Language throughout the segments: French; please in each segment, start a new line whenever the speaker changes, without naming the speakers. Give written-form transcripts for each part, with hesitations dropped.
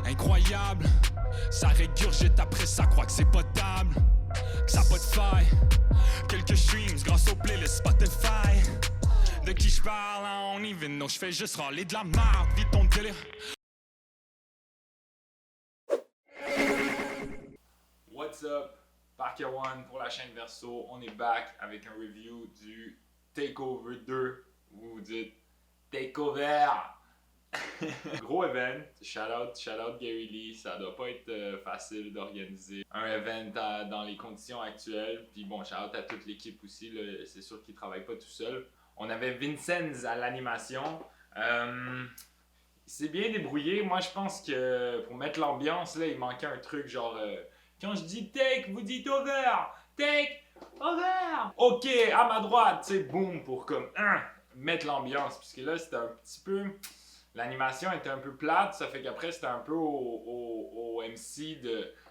incroyable. Ça régurgite après ça, croit que c'est potable, que ça a pas de faille. Quelques streams grâce aux playlists Spotify. De qui je parle, on even know, je fais juste râler de la merde, vite ton délire.
What's up? Parker One pour la chaîne Verso. On est back avec un review du Takeover 2. Vous vous dites Takeover! Gros event. Shout out Gary Lee. Ça doit pas être facile d'organiser un event dans les conditions actuelles. Puis bon, shout out à toute l'équipe aussi. C'est sûr qu'ils travaillent pas tout seuls. On avait Vincenz à l'animation. Il s'est bien débrouillé. Moi, je pense que pour mettre l'ambiance, là, il manquait un truc genre... quand je dis take, vous dites over! Take, over! Ok, à ma droite, tu sais, boum, pour comme mettre l'ambiance. Puisque là, c'était un petit peu... L'animation était un peu plate, ça fait qu'après, c'était un peu au MC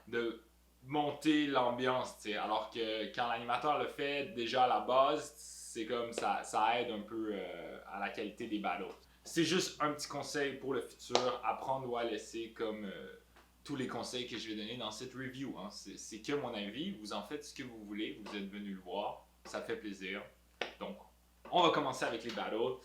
de monter l'ambiance, tu sais. Alors que quand l'animateur le fait déjà à la base, c'est comme ça aide un peu à la qualité des battles. C'est juste un petit conseil pour le futur, apprendre ou à laisser comme tous les conseils que je vais donner dans cette review. Hein. C'est que mon avis, vous en faites ce que vous voulez, vous êtes venu le voir, ça fait plaisir. Donc, on va commencer avec les battles.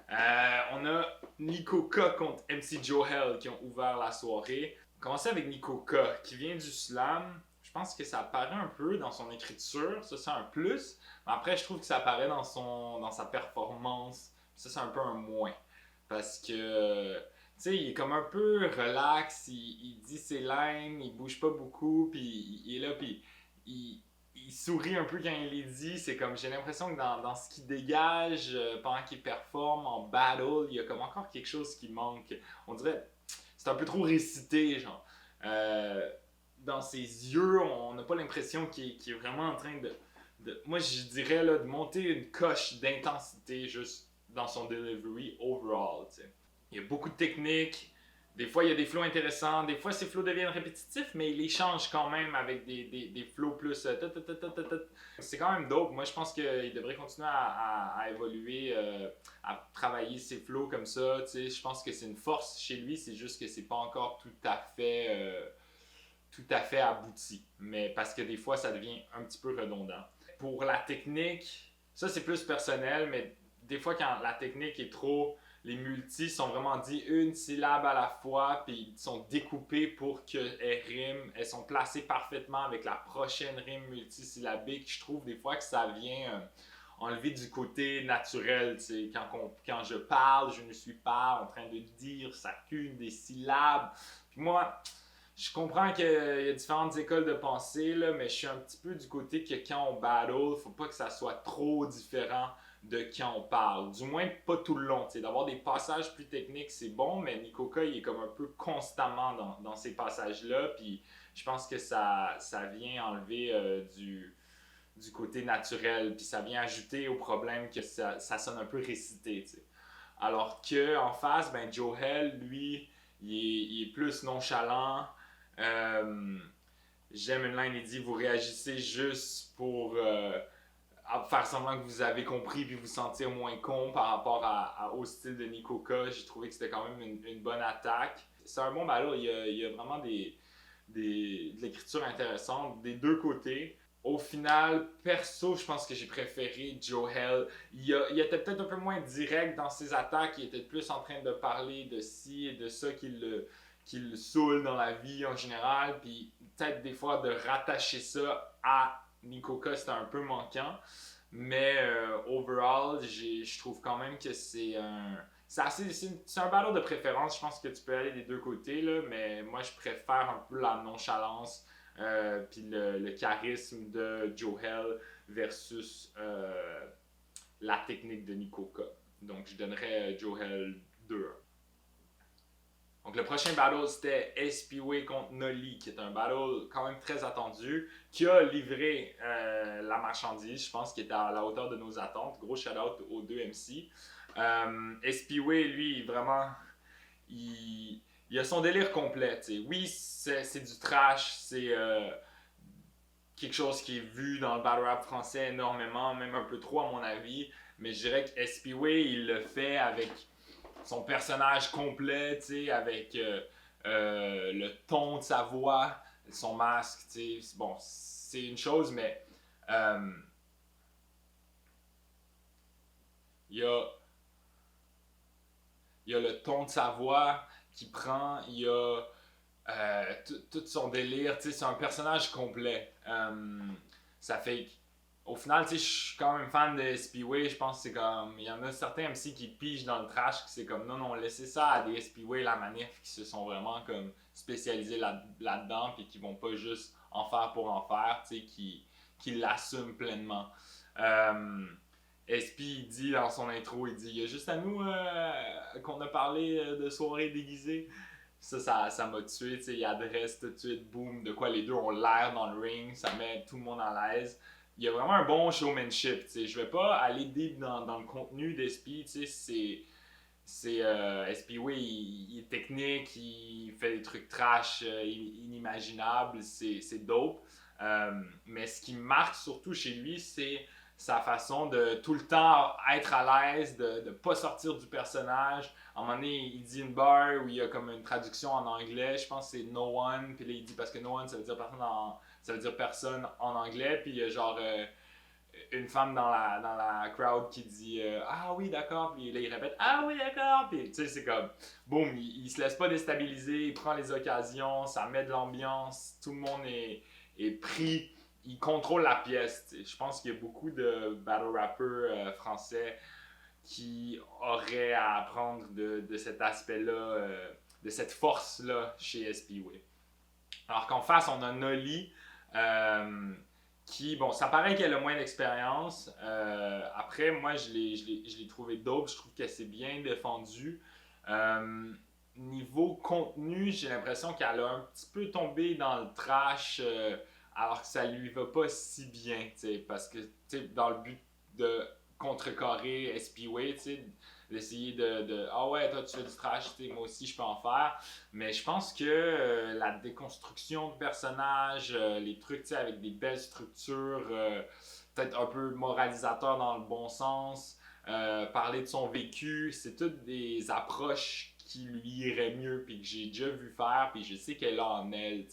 On a Nikoka contre MC Joel qui ont ouvert la soirée. On va commencer avec Nikoka qui vient du slam. Je pense que ça apparaît un peu dans son écriture, ça c'est un plus. Mais après, je trouve que ça apparaît dans sa performance, ça c'est un peu un moins. Parce que, tu sais, il est comme un peu relax, il dit ses lines, il bouge pas beaucoup, puis il est là, puis il sourit un peu quand il les dit. C'est comme, j'ai l'impression que dans ce qu'il dégage pendant qu'il performe en battle, il y a comme encore quelque chose qui manque. On dirait, c'est un peu trop récité, genre. Dans ses yeux, on n'a pas l'impression qu'il est vraiment en train moi je dirais là, de monter une coche d'intensité juste dans son delivery overall, tu sais. Il y a beaucoup de techniques, des fois il y a des flows intéressants, des fois ces flows deviennent répétitifs, mais il les change quand même avec des flows plus... C'est quand même dope. Moi je pense qu'il devrait continuer à évoluer, à travailler ses flows comme ça, tu sais. Je pense que c'est une force chez lui, c'est juste que c'est pas encore tout à fait abouti, mais parce que des fois ça devient un petit peu redondant. Pour la technique, ça c'est plus personnel, mais des fois quand la technique est trop, les multis sont vraiment dit une syllabe à la fois, puis ils sont découpés pour qu'elles riment, elles sont placées parfaitement avec la prochaine rime multisyllabique. Je trouve des fois que ça vient enlever du côté naturel, tu sais, quand je parle, je ne suis pas en train de dire chacune des syllabes. Puis moi, je comprends qu'il y a différentes écoles de pensée, là, mais je suis un petit peu du côté que quand on battle, faut pas que ça soit trop différent de quand on parle. Du moins, pas tout le long. D'avoir des passages plus techniques, c'est bon, mais Nikoka, il est comme un peu constamment dans ces passages-là. Puis je pense que ça vient enlever du côté naturel. Puis ça vient ajouter au problème que ça sonne un peu récité. T'sais. Alors qu'en face, ben, Joel, lui, il est plus nonchalant. J'aime une line, il dit vous réagissez juste pour faire semblant que vous avez compris puis vous sentir moins con par rapport au style de Nikoka. J'ai trouvé que c'était quand même une bonne attaque. C'est un bon battle, il y a vraiment de l'écriture intéressante des deux côtés. Au final, perso, je pense que j'ai préféré Joel. Il était peut-être un peu moins direct dans ses attaques, il était plus en train de parler de ci et de ça qui le saoule dans la vie en général, puis peut-être des fois de rattacher ça à Nikoka, c'était un peu manquant, mais overall, je trouve quand même que c'est un battle de préférence. Je pense que tu peux aller des deux côtés, là, mais moi je préfère un peu la nonchalance puis le charisme de Joel versus la technique de Nikoka. Donc je donnerais Joel 2-1. Donc le prochain battle c'était SPW contre Nolly, qui est un battle quand même très attendu, qui a livré la marchandise, je pense, qui était à la hauteur de nos attentes. Gros shout-out aux deux MC. SPW, lui, vraiment, il a son délire complet. T'sais. Oui, c'est du trash, c'est quelque chose qui est vu dans le battle rap français énormément, même un peu trop à mon avis, mais je dirais que SPW, il le fait avec son personnage complet, tu sais, avec le ton de sa voix, son masque, tu sais, bon, c'est une chose, mais il y a le ton de sa voix qui prend, il y a tout son délire, tu sais, c'est un personnage complet. Ça fait au final, tu sais, je suis quand même fan de SPWay. Je pense que c'est comme. Il y en a certains MC qui pigent dans le trash, qui c'est comme non, laissez ça à des SPWay, la manif, qui se sont vraiment comme spécialisés là-dedans, puis qui vont pas juste en faire pour en faire, tu sais, qui l'assument pleinement. SP, il dit dans son intro, il dit il y a juste à nous qu'on a parlé de soirée déguisée. Ça m'a tué, tu sais, il adresse tout de suite, boum, de quoi les deux ont l'air dans le ring, ça met tout le monde à l'aise. Il y a vraiment un bon showmanship, tu sais, je vais pas aller deep dans le contenu d'SP, tu sais, SP, oui, il est technique, il fait des trucs trash inimaginables, c'est dope. Mais ce qui me marque surtout chez lui, c'est sa façon de tout le temps être à l'aise, de pas sortir du personnage. À un moment donné, il dit une barre où il y a comme une traduction en anglais, je pense que c'est no one, puis là il dit parce que no one ça veut dire personne en anglais, puis il y a genre une femme dans la crowd qui dit ah oui d'accord, puis là il répète ah oui d'accord, puis tu sais c'est comme boum, il se laisse pas déstabiliser, il prend les occasions, ça met de l'ambiance, tout le monde est pris, il contrôle la pièce, t'sais. Je pense qu'il y a beaucoup de battle rappers français qui auraient à apprendre de cet aspect-là, de cette force-là chez SPWay. Alors qu'en face, on a Nolly, qui, bon, ça paraît qu'elle a moins d'expérience. Après, moi, je l'ai trouvé dope. Je trouve qu'elle s'est bien défendue. Niveau contenu, j'ai l'impression qu'elle a un petit peu tombé dans le trash, alors que ça lui va pas si bien, parce que dans le but de contrecarrer SPWay, d'essayer ah ouais, toi tu fais du trash, moi aussi je peux en faire. Mais je pense que la déconstruction de personnages, les trucs avec des belles structures, peut-être un peu moralisateur dans le bon sens, parler de son vécu, c'est toutes des approches qui lui iraient mieux, puis que j'ai déjà vu faire, puis je sais qu'elle a en elle,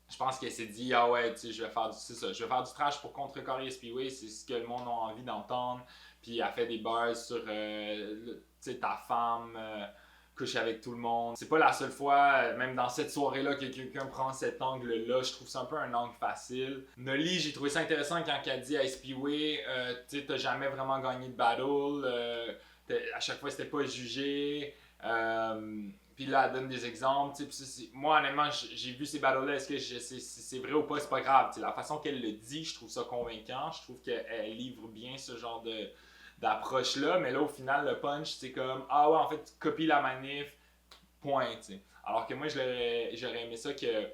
je pense qu'elle s'est dit ah ouais, je vais faire du trash pour contrecarrer SPWay, c'est ce que le monde a envie d'entendre. Puis elle fait des bars sur ta femme couche avec tout le monde. C'est pas la seule fois, même dans cette soirée-là, que quelqu'un prend cet angle-là. Je trouve ça un peu un angle facile. Nolly, j'ai trouvé ça intéressant quand elle dit à SPWay t'as jamais vraiment gagné de battle, à chaque fois c'était pas jugé. Puis là, elle donne des exemples. Moi, honnêtement, j'ai vu ces battles-là. Est-ce que c'est vrai ou pas? C'est pas grave. La façon qu'elle le dit, je trouve ça convaincant. Je trouve qu'elle livre bien ce genre d'approche-là. Mais là, au final, le punch, c'est comme ah ouais, en fait, tu copies la manif, point. T'sais. Alors que moi, j'aurais aimé ça qu'elle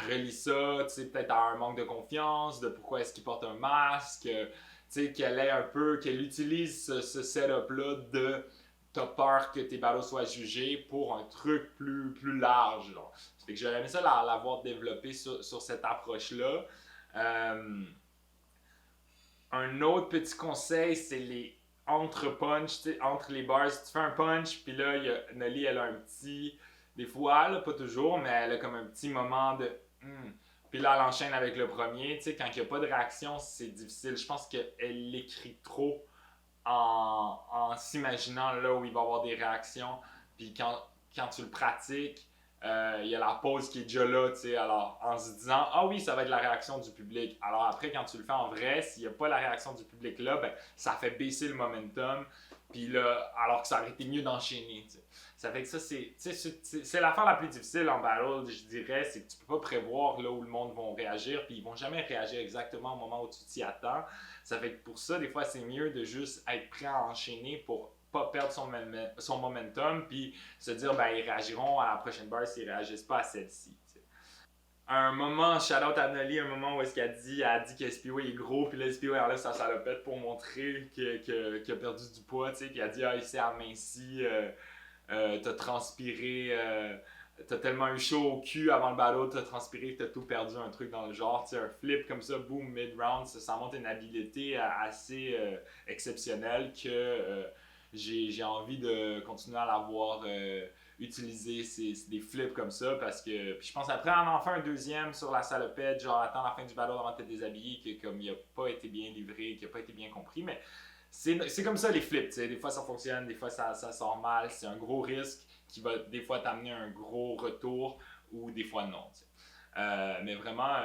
relie ça, peut-être à un manque de confiance, de pourquoi est-ce qu'il porte un masque, qu'elle ait un peu, qu'elle utilise ce setup-là de t'as peur que tes battles soient jugés pour un truc plus large. Genre. Ça fait que j'aurais aimé ça l'avoir développé sur cette approche-là. Un autre petit conseil, c'est les entre-punch, entre les bars. Si tu fais un punch, puis là, Nolly, elle a un petit... Des fois, là, pas toujours, mais elle a comme un petit moment de... Puis là, elle enchaîne avec le premier. Quand il n'y a pas de réaction, c'est difficile. Je pense qu'elle l'écrit trop en s'imaginant là où il va y avoir des réactions. Puis quand tu le pratiques, il y a la pause qui est déjà là, alors en se disant ah oui, ça va être la réaction du public. Alors après, quand tu le fais en vrai, s'il n'y a pas la réaction du public là, ben, ça fait baisser le momentum. Puis là, alors que ça aurait été mieux d'enchaîner. T'sais. Ça fait que ça, c'est l'affaire la plus difficile en battle, je dirais, c'est que tu peux pas prévoir là où le monde va réagir, puis ils vont jamais réagir exactement au moment où tu t'y attends. Ça fait que pour ça, des fois, c'est mieux de juste être prêt à enchaîner pour pas perdre son momentum, puis se dire, ben, ils réagiront à la prochaine barre s'ils réagissent pas à celle-ci. T'sais. Un moment, shout-out à Nolly, un moment où est-ce qu'elle dit que SPWay est gros, puis là, SPWay enlève sa salopette pour montrer qu'il a perdu du poids, tu sais, puis elle dit, ah, il s'est aminci, t'as transpiré, t'as tellement eu chaud au cul avant le battle, t'as transpiré, t'as tout perdu, un truc dans le genre, tu sais, un flip comme ça, boom, mid-round, ça montre une habileté assez exceptionnelle que j'ai envie de continuer à la voir utiliser des flips comme ça parce que puis je pense après en faire un deuxième sur la salopette, genre attendre la fin du battle avant de te déshabiller, que comme il a pas été bien livré, qu'il a pas été bien compris, mais c'est comme ça les flips, tu sais, des fois ça fonctionne, des fois ça sort mal, c'est un gros risque qui va des fois t'amener un gros retour ou des fois non, tu sais. Mais vraiment,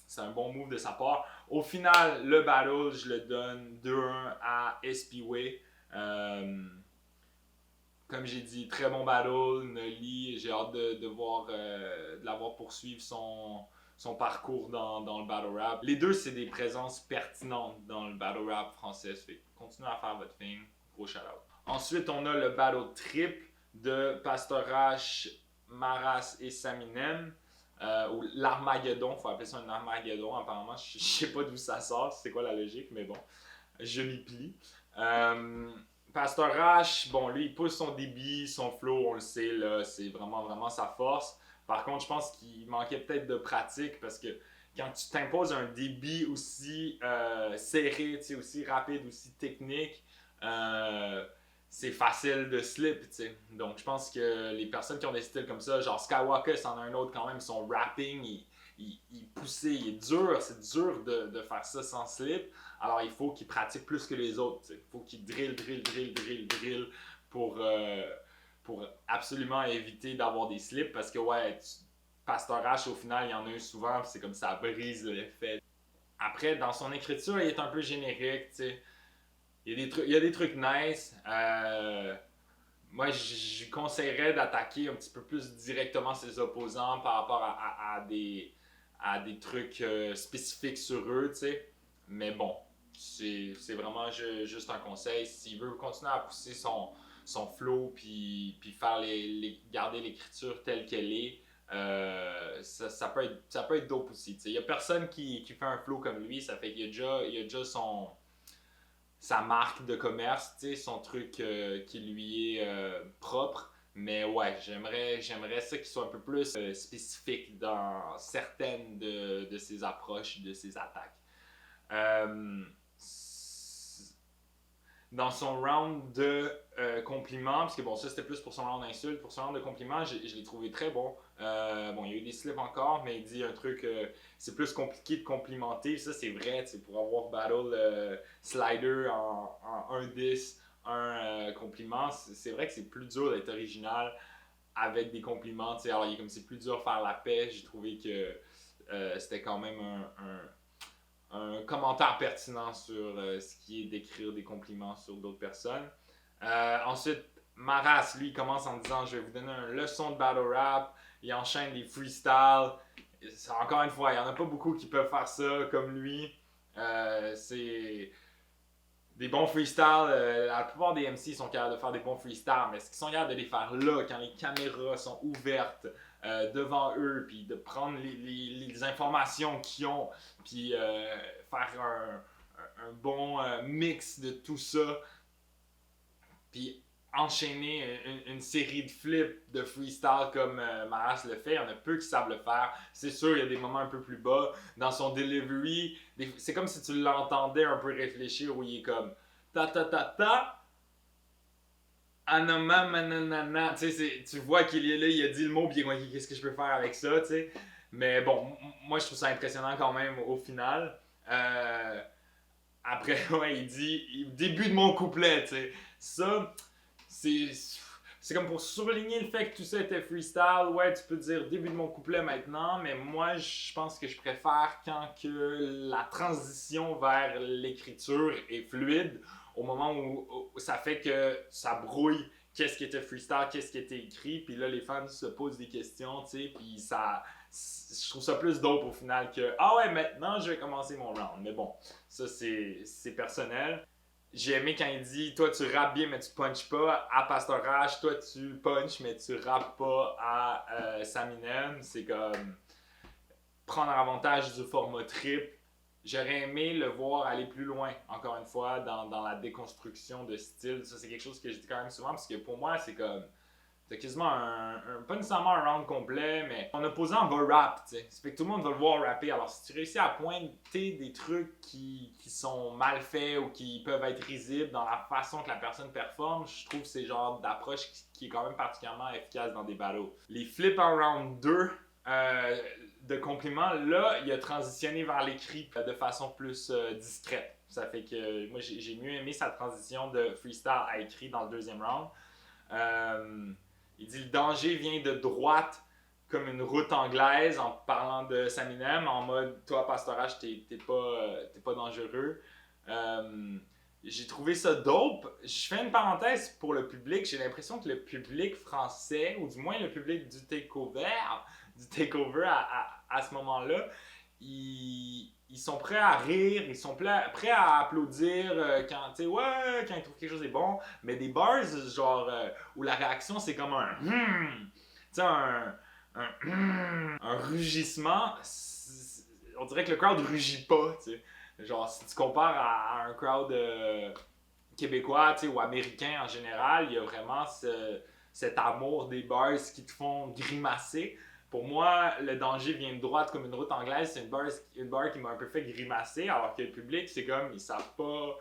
c'est un bon move de sa part. Au final, le battle, je le donne 2-1 à SPWay. Comme j'ai dit, très bon battle. Noli, j'ai hâte de l'avoir poursuivre son parcours dans le battle rap. Les deux, c'est des présences pertinentes dans le battle rap français. Fait continuez à faire votre thing. Gros shout out. Ensuite, on a le battle trip de Pastor H, Maras et Saminem. Ou l'Armageddon, il faut appeler ça un Armageddon. Apparemment, je sais pas d'où ça sort, c'est quoi la logique, mais bon, je m'y plie. Pastor H, bon, lui, il pousse son débit, son flow, on le sait, là, c'est vraiment, vraiment sa force. Par contre, je pense qu'il manquait peut-être de pratique parce que quand tu t'imposes un débit aussi serré, aussi rapide, aussi technique, c'est facile de slip, tu sais. Donc, je pense que les personnes qui ont des styles comme ça, genre Skywalker, c'en a un autre quand même, son rapping, il poussé, il est dur, c'est dur de faire ça sans slip. Alors, il faut qu'il pratique plus que les autres, tu sais. Il faut qu'il drill pour absolument éviter d'avoir des slips parce que, ouais, Pastor H, au final, il y en a eu souvent, c'est comme ça brise l'effet. Après, dans son écriture, il est un peu générique, tu sais. Il y a des trucs nice. Moi, je conseillerais d'attaquer un petit peu plus directement ses opposants par rapport à des trucs spécifiques sur eux, tu sais. Mais bon, c'est vraiment juste un conseil. S'il veut continuer à pousser son flow puis faire garder l'écriture telle qu'elle est, ça peut être dope aussi. Il n'y a personne qui fait un flow comme lui, ça fait qu'il y a déjà sa marque de commerce, son truc qui lui est propre. Mais ouais, j'aimerais ça qu'il soit un peu plus spécifique dans certaines de ses approches, de ses attaques. Dans son round de compliments, parce que bon, ça c'était plus pour son round d'insultes, pour son round de compliments, je l'ai trouvé très bon. Bon, il y a eu des slips encore, mais il dit un truc, c'est plus compliqué de complimenter. Ça c'est vrai, pour avoir battle Slider en 1-10, un compliment, c'est vrai que c'est plus dur d'être original avec des compliments. Alors, c'est plus dur de faire la paix. J'ai trouvé que c'était quand même un commentaire pertinent sur ce qui est d'écrire des compliments sur d'autres personnes. Ensuite, Maras, lui, commence en disant « Je vais vous donner une leçon de battle rap ». Il enchaîne des freestyles. Encore une fois, il n'y en a pas beaucoup qui peuvent faire ça comme lui. C'est des bons freestyles. La plupart des MC sont capables de faire des bons freestyles, mais est-ce qu'ils sont capables de les faire là, quand les caméras sont ouvertes devant eux, puis de prendre les informations qu'ils ont, puis faire un bon mix de tout ça, puis enchaîner une série de flips de freestyle comme Maras le fait. Il y en a peu qui savent le faire. C'est sûr, il y a des moments un peu plus bas. Dans son delivery, c'est comme si tu l'entendais un peu réfléchir, où il est comme ta ta ta ta anama mananana. Tu vois qu'il est là, il a dit le mot, puis il est comme, qu'est-ce que je peux faire avec ça, tu sais. Mais bon, moi je trouve ça impressionnant quand même au final. Après, ouais, il dit début de mon couplet, tu sais. Ça, c'est comme pour surligner le fait que tout ça était freestyle. Ouais, tu peux dire début de mon couplet maintenant, mais moi, je pense que je préfère quand que la transition vers l'écriture est fluide, au moment où ça fait que ça brouille qu'est-ce qui était freestyle, qu'est-ce qui était écrit, puis là, les fans se posent des questions, tu sais, puis ça... Je trouve ça plus dope au final que « Ah ouais, maintenant, je vais commencer mon round ». Mais bon, ça, c'est personnel. J'ai aimé quand il dit « Toi, tu rappes bien, mais tu punches pas à Pastor H. Toi, tu punches, mais tu rappes pas à Saminem. » C'est comme prendre avantage du format trip. J'aurais aimé le voir aller plus loin, encore une fois, dans la déconstruction de style. Ça, c'est quelque chose que je dis quand même souvent, parce que pour moi, c'est comme... C'était quasiment pas nécessairement un round complet, mais ton opposant va rap, tu sais. Ça fait que tout le monde va le voir rapper. Alors, si tu réussis à pointer des trucs qui sont mal faits ou qui peuvent être risibles dans la façon que la personne performe, je trouve que c'est le genre d'approche qui est quand même particulièrement efficace dans des battles. Les flips en round 2 de compliments, là, il a transitionné vers l'écrit de façon plus discrète. Ça fait que moi, j'ai mieux aimé sa transition de freestyle à écrit dans le deuxième round. Il dit le danger vient de droite comme une route anglaise en parlant de Saminem en mode toi pastorage t'es pas dangereux. J'ai trouvé ça dope. Je fais une parenthèse pour le public. J'ai l'impression que le public français, ou du moins le public du takeover à ce moment-là, ils sont prêts à rire, ils sont prêts à applaudir quand ils trouvent quelque chose de bon, mais des bars genre où la réaction c'est comme un un rugissement, on dirait que le crowd rugit pas, t'sais. Genre si tu compares à un crowd québécois ou américain en général, il y a vraiment cet amour des bars qui te font grimacer. Pour moi, le danger vient de droite comme une route anglaise. C'est une bar qui m'a un peu fait grimacer, alors que le public, c'est comme, ils savent pas,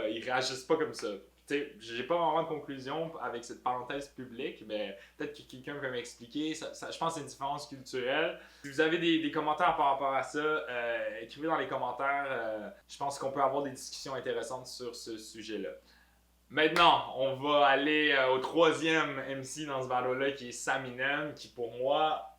ils réagissent pas comme ça. J'ai pas vraiment de conclusion avec cette parenthèse publique, mais peut-être que quelqu'un peut m'expliquer. Je pense que c'est une différence culturelle. Si vous avez des commentaires par rapport à ça, écrivez dans les commentaires. Je pense qu'on peut avoir des discussions intéressantes sur ce sujet-là. Maintenant, on va aller au troisième MC dans ce battle-là qui est Saminem, qui pour moi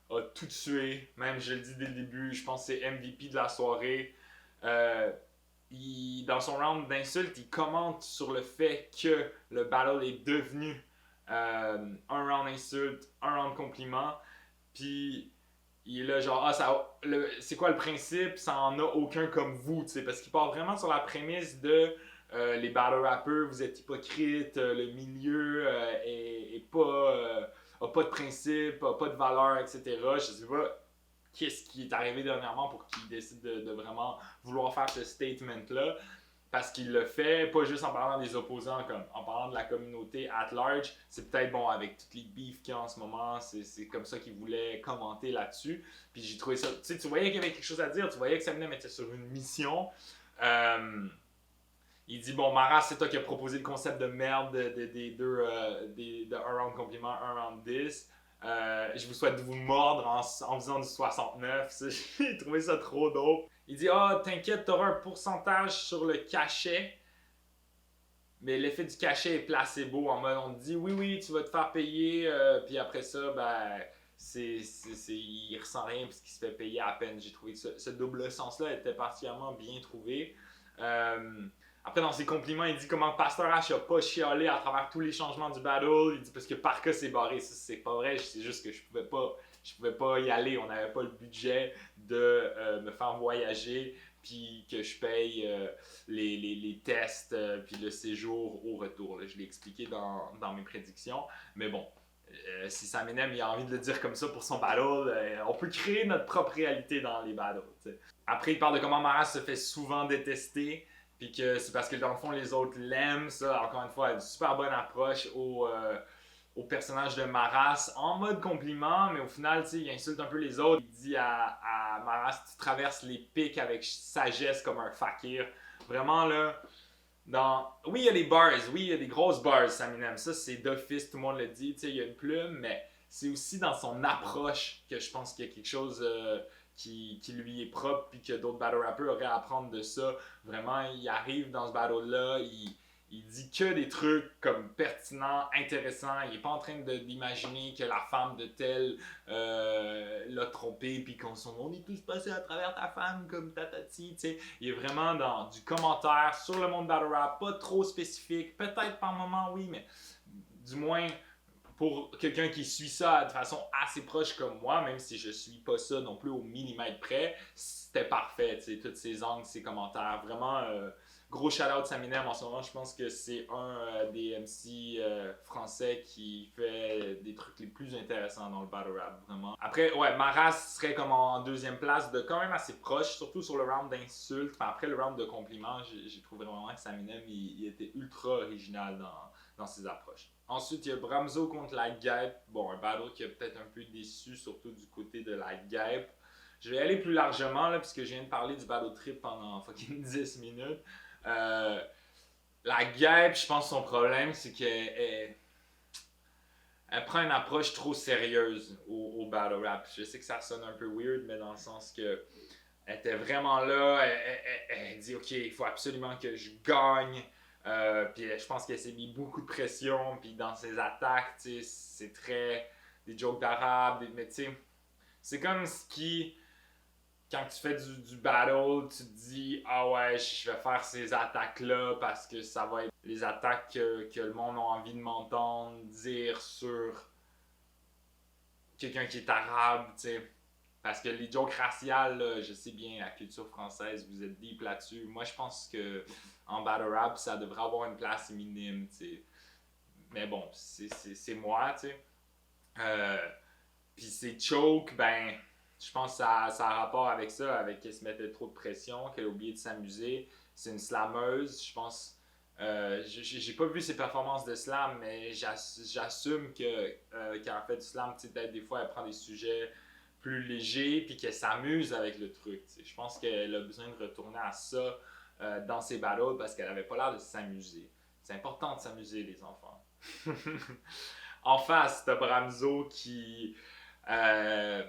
a tout tué. Même je le dis dès le début, je pense que c'est MVP de la soirée. Dans son round d'insultes, il commente sur le fait que le battle est devenu un round insulte, un round compliment. Puis il est là genre, c'est quoi le principe? Ça en a aucun comme vous, tu sais, parce qu'il part vraiment sur la prémisse de les battle rappers, vous êtes hypocrites, le milieu a pas de principe, a pas de valeur, etc. Je sais pas qu'est-ce qui est arrivé dernièrement pour qu'il décide de vraiment vouloir faire ce statement-là. Parce qu'il le fait, pas juste en parlant des opposants, comme en parlant de la communauté at large. C'est peut-être bon avec toutes les beefs qu'il y a en ce moment, c'est comme ça qu'il voulait commenter là-dessus. Puis j'ai trouvé ça, tu voyais qu'il y avait quelque chose à dire, tu voyais que Saminem était sur une mission. Il dit bon, Maras, c'est toi qui as proposé le concept de merde de un round compliment, un round 10. Je vous souhaite de vous mordre en faisant du 69. J'ai trouvé ça trop dope. Il dit t'inquiète, t'auras un pourcentage sur le cachet. Mais l'effet du cachet est placebo. En mode, on te dit oui, tu vas te faire payer. Puis après ça, il ressent rien parce qu'il se fait payer à peine. J'ai trouvé que ce double sens-là était particulièrement bien trouvé. Après, dans ses compliments, il dit comment Pastor H a pas chialé à travers tous les changements du battle. Il dit parce que Parka s'est barré. Ça, c'est pas vrai. C'est juste que je pouvais pas y aller. On n'avait pas le budget de me faire voyager puis que je paye les tests puis le séjour au retour. Là. Je l'ai expliqué dans mes prédictions. Mais bon, si Saminem il a envie de le dire comme ça pour son battle, on peut créer notre propre réalité dans les battles. T'sais. Après, il parle de comment Maras se fait souvent détester. Puis que c'est parce que dans le fond, les autres l'aiment. Ça, encore une fois, une super bonne approche au personnage de Maras en mode compliment, mais au final, il insulte un peu les autres. Il dit à Maras, tu traverses les pics avec sagesse comme un fakir. Vraiment, là, oui, il y a des bars, oui, il y a des grosses bars, Saminem. Ça, c'est d'office, tout le monde le dit. Il y a une plume, mais c'est aussi dans son approche que je pense qu'il y a quelque chose... qui lui est propre puis que d'autres battle rappers auraient à apprendre de ça. Vraiment, il arrive dans ce battle-là, il dit que des trucs comme pertinents, intéressants. Il est pas en train d'imaginer que la femme de tel l'a trompé puis on est tous passés à travers ta femme comme tatati. T'sais. Il est vraiment dans du commentaire sur le monde battle rap, pas trop spécifique. Peut-être par moment, oui, mais du moins... Pour quelqu'un qui suit ça de façon assez proche comme moi, même si je suis pas ça non plus au millimètre près, c'était parfait, tu sais, tous ces angles, ces commentaires. Vraiment, gros shout-out Saminem en ce moment, je pense que c'est un des MC français qui fait des trucs les plus intéressants dans le battle rap, vraiment. Après, ouais, Maras serait comme en deuxième place, de quand même assez proche, surtout sur le round d'insultes. Enfin, après le round de compliments, j'ai trouvé vraiment que Saminem, il était ultra original dans ses approches. Ensuite, il y a Bramzo contre la guêpe. Bon, un battle qui a peut-être un peu déçu, surtout du côté de la guêpe. Je vais aller plus largement, là, puisque je viens de parler du battle trip pendant fucking 10 minutes. La guêpe, je pense que son problème, c'est qu'elle prend une approche trop sérieuse au battle rap. Je sais que ça sonne un peu weird, mais dans le sens que elle était vraiment là, elle dit ok, il faut absolument que je gagne. Puis je pense qu'elle s'est mis beaucoup de pression. Puis dans ses attaques, c'est très des jokes d'arabe, mais tu sais, c'est comme ce qui, quand tu fais du battle, tu te dis ah ouais, je vais faire ces attaques-là parce que ça va être les attaques que le monde a envie de m'entendre dire sur quelqu'un qui est arabe, tu sais. Parce que les jokes raciales, là, je sais bien, la culture française, vous êtes deep là-dessus. Moi, je pense que en battle rap, ça devrait avoir une place minime, tu sais. Mais bon, c'est moi, tu sais. Puis ces chokes, ben, je pense que ça a rapport avec ça, avec qu'elle se mettait trop de pression, qu'elle a oublié de s'amuser. C'est une slameuse, je pense. J'ai pas vu ses performances de slam, mais j'assume que quand elle fait du slam, peut-être des fois elle prend des sujets plus légers puis qu'elle s'amuse avec le truc. T'sais. Je pense qu'elle a besoin de retourner à ça dans ses battles parce qu'elle avait pas l'air de s'amuser. C'est important de s'amuser, les enfants. En face, t'as Bramzo qui a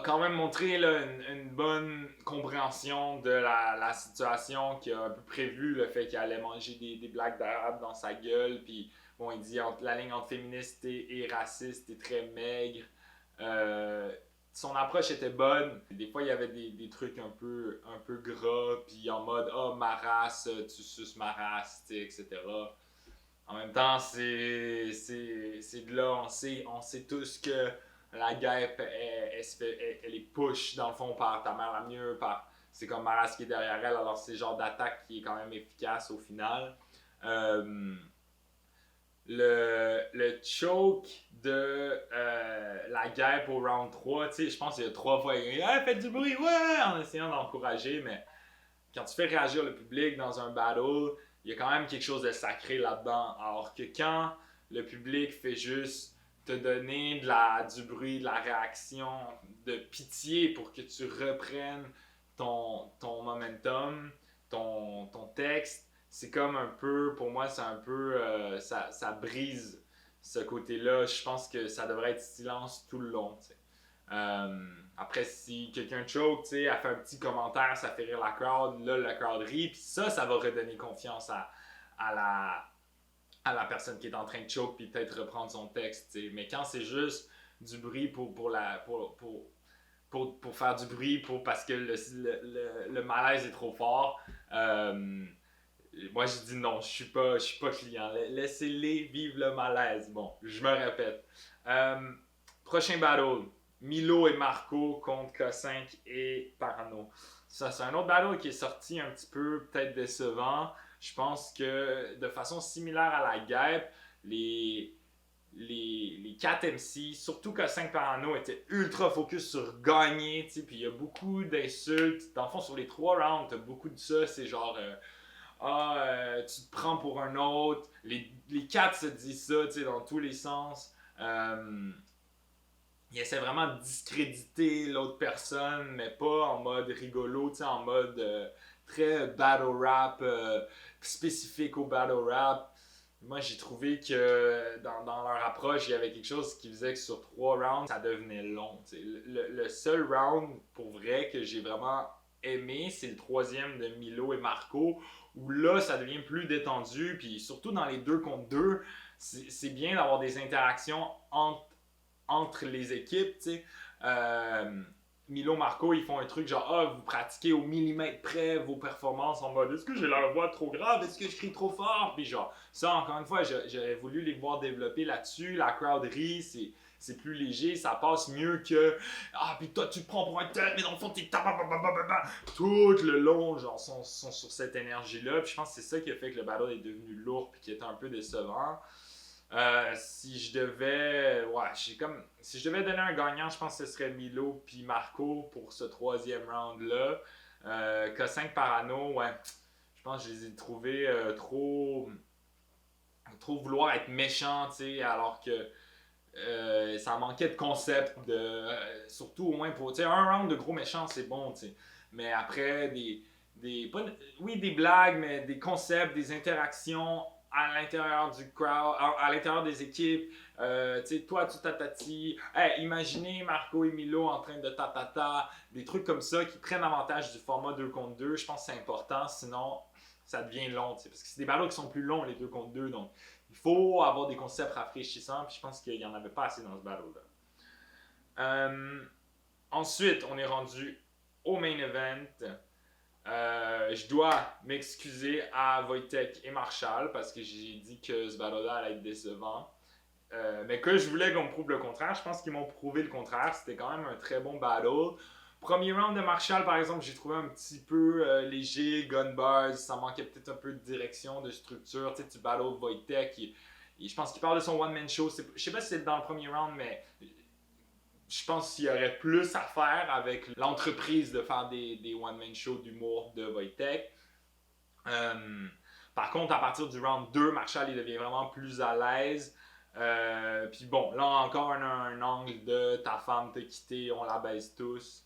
quand même montré là, une bonne compréhension de la situation, qui a un peu prévu le fait qu'il allait manger des blagues d'arabe dans sa gueule. Puis bon, il dit la ligne entre féministe et raciste est très maigre. Son approche était bonne. Des fois, il y avait des trucs un peu gras, puis en mode oh, ma race, tu suces ma race, etc. En même temps, c'est de là, on sait tous que la guêpe, elle est push dans le fond par ta mère la mieux, c'est comme Maras qui est derrière elle, alors c'est le genre d'attaque qui est quand même efficace au final. Le choke de la guêpe au round 3, tu sais, je pense qu'il y a 3 fois, il a fait du bruit, ouais, en essayant d'encourager, mais quand tu fais réagir le public dans un battle, il y a quand même quelque chose de sacré là-dedans. Alors que quand le public fait juste te donner du bruit, de la réaction, de pitié pour que tu reprennes ton momentum, ton texte, c'est comme un peu, pour moi, c'est un peu, ça brise ce côté-là. Je pense que ça devrait être silence tout le long, t'sais. Après, si quelqu'un choke, tu sais, a fait un petit commentaire, ça fait rire la crowd, là, la crowd rit, puis ça va redonner confiance à la personne qui est en train de choke, puis peut-être reprendre son texte, tu sais. Mais quand c'est juste du bruit pour faire du bruit, parce que le malaise est trop fort, moi je dis non, je suis pas client. Laissez-les vivre le malaise. Bon, je me répète. Prochain battle. Milo et Marco contre K5 et Parano. Ça, c'est un autre battle qui est sorti un petit peu peut-être décevant. Je pense que de façon similaire à la guêpe, les 4 MC, surtout K5 Parano, étaient ultra focus sur gagner. Puis il y a beaucoup d'insultes. Dans le fond, sur les 3 rounds, t'as beaucoup de ça. C'est genre tu te prends pour un autre. Les 4 se disent ça dans tous les sens. Il essaie vraiment de discréditer l'autre personne, mais pas en mode rigolo, en mode très battle rap, spécifique au battle rap. Moi, j'ai trouvé que dans leur approche, il y avait quelque chose qui faisait que sur 3 rounds, ça devenait long. Le seul round, pour vrai, que j'ai vraiment aimé, c'est le 3e de Milo et Marco, où là, ça devient plus détendu, puis surtout dans les 2 contre 2, c'est bien d'avoir des interactions entre les équipes, tu sais. Milo, Marco, ils font un truc genre vous pratiquez au millimètre près vos performances en mode est-ce que j'ai la voix trop grave, est-ce que je crie trop fort, puis genre ça encore une fois j'aurais voulu les voir développer là-dessus, la crowd rit, c'est plus léger, ça passe mieux que puis toi tu te prends pour un tel, mais dans le fond t'es tout le long genre sont sur cette énergie là, puis je pense que c'est ça qui a fait que le battle est devenu lourd puis qui était un peu décevant. Si je devais donner un gagnant, je pense que ce serait Milo puis Marco pour ce 3e round là. K5 Parano, ouais, je pense que je les ai trouvés trop trop vouloir être méchant, tu sais, alors que ça manquait de concept, surtout au moins pour, tu sais, un round de gros méchants, c'est bon, tu sais. Mais après, pas, oui, des blagues, mais des concepts, des interactions à l'intérieur du crowd, à l'intérieur des équipes. Tu sais, toi, tu tatati. Hey, imaginez Marco et Milo en train de tatata. Des trucs comme ça qui prennent avantage du format 2 contre 2. Je pense que c'est important, sinon ça devient long. Parce que c'est des battles qui sont plus longs, les 2 contre 2. Donc, il faut avoir des concepts rafraîchissants. Puis je pense qu'il n'y en avait pas assez dans ce battle-là. Ensuite, on est rendu au main event. Je dois m'excuser à Wojtek et Marshall parce que j'ai dit que ce battle-là allait être décevant. Mais que je voulais qu'on me prouve le contraire. Je pense qu'ils m'ont prouvé le contraire. C'était quand même un très bon battle. Premier round de Marshall, par exemple, j'ai trouvé un petit peu léger, gun bars. Ça manquait peut-être un peu de direction, de structure. Tu sais, tu battles Wojtek. Je pense qu'il parle de son one-man show. Je sais pas si c'est dans le premier round, mais je pense qu'il y aurait plus à faire avec l'entreprise de faire des one-man shows d'humour de Wojtek. Par contre, à partir du round 2, Marshall il devient vraiment plus à l'aise. Puis bon, là encore on a un angle de ta femme t'a quitté, on la baise tous.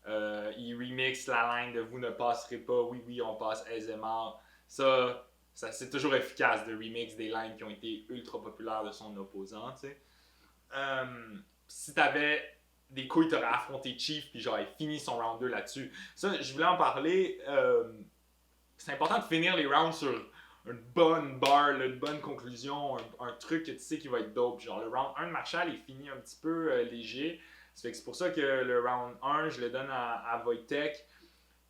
Il remix la ligne de vous ne passerez pas, oui, oui, on passe aisément. Ça c'est toujours efficace de remix des lines qui ont été ultra populaires de son opposant, tu sais. Si t'avais des couilles, t'aurais affronté Chief, puis genre, il finit son round 2 là-dessus. Ça, je voulais en parler. C'est important de finir les rounds sur une bonne barre, là, une bonne conclusion, un truc que tu sais qui va être dope. Genre, le round 1 de Marshall est fini un petit peu léger. C'est pour ça que le round 1, je le donne à Wojtek,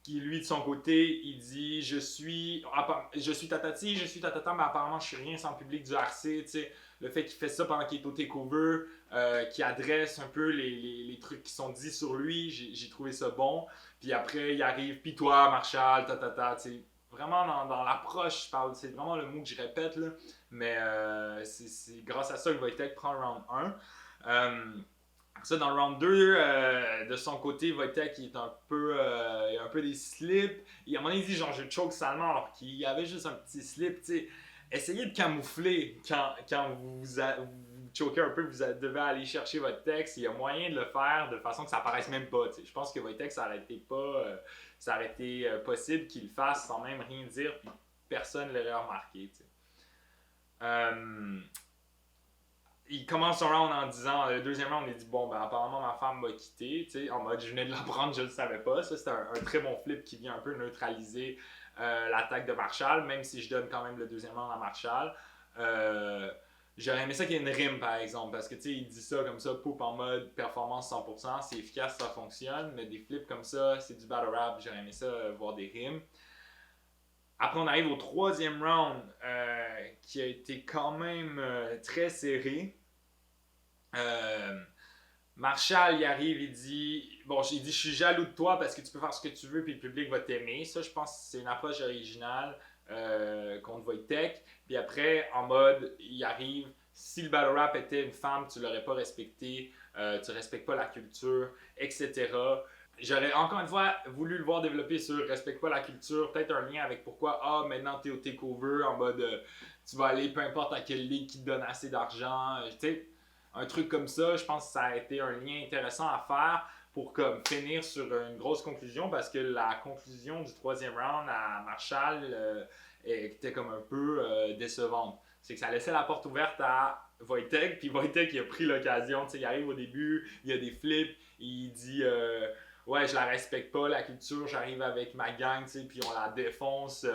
qui lui, de son côté, il dit je suis tatati, je suis tatata, mais apparemment, je suis rien sans le public du RC, tu sais. Le fait qu'il fait ça pendant qu'il est au takeover, qui adresse un peu les trucs qui sont dits sur lui, j'ai trouvé ça bon. Puis après, il arrive, puis toi, Marshall, tatata, tu sais. Vraiment dans l'approche, c'est vraiment le mot que je répète, là. Mais c'est grâce à ça que Wojtek prend le round 1. Ça, dans le round 2, de son côté, Wojtek il est il a un peu des slips. À un moment donné, il dit genre je choke salement alors qu'il y avait juste un petit slip. T'sais. Essayez de camoufler quand vous choquez un peu, vous devez aller chercher votre texte. Il y a moyen de le faire de façon que ça apparaisse même pas. T'sais. Je pense que Wojtek, ça aurait été possible qu'il le fasse sans même rien dire, puis personne ne l'aurait remarqué. Il commence son round en disant, le deuxième round, il dit bon, ben apparemment ma femme m'a quitté, tu sais, en mode je venais de l'apprendre, je le savais pas. Ça, c'est un très bon flip qui vient un peu neutraliser l'attaque de Marshall, même si je donne quand même le deuxième round à Marshall. J'aurais aimé ça qu'il y ait une rime par exemple, parce que tu sais, il dit ça comme ça, poup en mode performance 100%, c'est efficace, ça fonctionne, mais des flips comme ça, c'est du battle rap, j'aurais aimé ça voir des rimes. Après, on arrive au troisième round qui a été quand même très serré. Marshall, il arrive, il dit je suis jaloux de toi parce que tu peux faire ce que tu veux puis le public va t'aimer. Ça, je pense que c'est une approche originale contre Wojtek. Puis après, en mode, il arrive, si le battle rap était une femme, tu l'aurais pas respecté, tu respectes pas la culture, etc. J'aurais encore une fois voulu le voir développer sur respecte pas la culture, peut-être un lien avec pourquoi maintenant t'es au takeover en mode tu vas aller peu importe à quelle ligue qui te donne assez d'argent, tu sais, un truc comme ça. Je pense que ça a été un lien intéressant à faire pour comme finir sur une grosse conclusion, parce que la conclusion du troisième round à Marshall était comme un peu décevante. C'est que ça laissait la porte ouverte à Wojtek, puis Wojtek il a pris l'occasion, tu sais, il arrive au début, il y a des flips, il dit ouais, je la respecte pas, la culture, j'arrive avec ma gang, tu sais, puis on la défonce,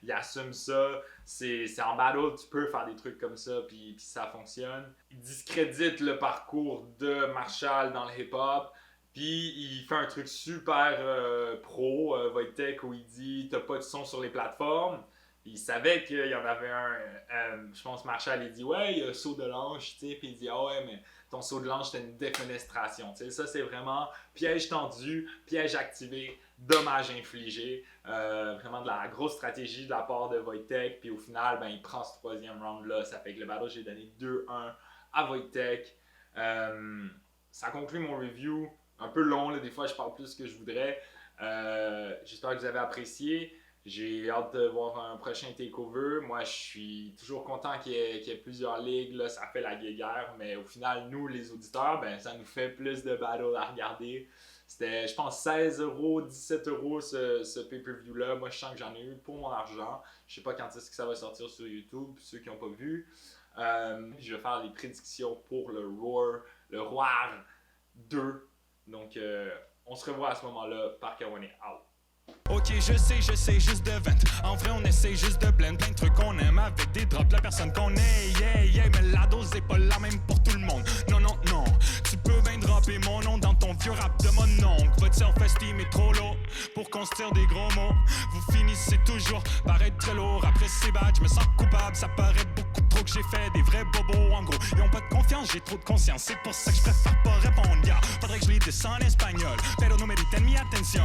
il assume ça, c'est en battle, tu peux faire des trucs comme ça, puis ça fonctionne. Il discrédite le parcours de Marshall dans le hip-hop, puis il fait un truc super pro, Wojtek, où il dit « t'as pas de son sur les plateformes », il savait qu'il y en avait un, je pense Marshall, il dit « ouais, il y a saut de l'ange », tu sais, puis il dit « ah ouais, mais ton saut de l'ange, c'était une défenestration. » Tu sais, ça, c'est vraiment piège tendu, piège activé, dommage infligé. Vraiment de la grosse stratégie de la part de Wojtek. Puis au final, ben, il prend ce troisième round-là. Ça fait que le battle, j'ai donné 2-1 à Wojtek. Ça conclut mon review. Un peu long, là, des fois, je parle plus que je voudrais. J'espère que vous avez apprécié. J'ai hâte de voir un prochain takeover. Moi, je suis toujours content qu'il y ait plusieurs ligues. Là, ça fait la guéguerre, mais au final, nous, les auditeurs, ben, ça nous fait plus de battles à regarder. C'était, je pense, 16€, 17€ ce pay-per-view-là. Moi, je sens que j'en ai eu pour mon argent. Je sais pas quand est-ce que ça va sortir sur YouTube, ceux qui n'ont pas vu. Je vais faire les prédictions pour le Roar 2. Donc, on se revoit à ce moment-là. Parker One est out.
Ok, je sais, juste de vent. En vrai, on essaie juste de blend. Plein de trucs qu'on aime avec des drops. La personne qu'on est, yeah, mais la dose est pas la même pour tout le monde. Non, tu peux bien dropper mon nom dans ton vieux rap de mon oncle. Votre self-esteem est trop lourd pour qu'on se tire des gros mots. Vous finissez toujours par être très lourd. Après ces badges, je me sens coupable. Ça paraît beaucoup trop que j'ai fait des vrais bobos. En gros, ils ont pas de confiance, j'ai trop de conscience. C'est pour ça que je préfère pas répondre, yeah. Faudrait que je les dise en espagnol. Pero no meriten mi attention.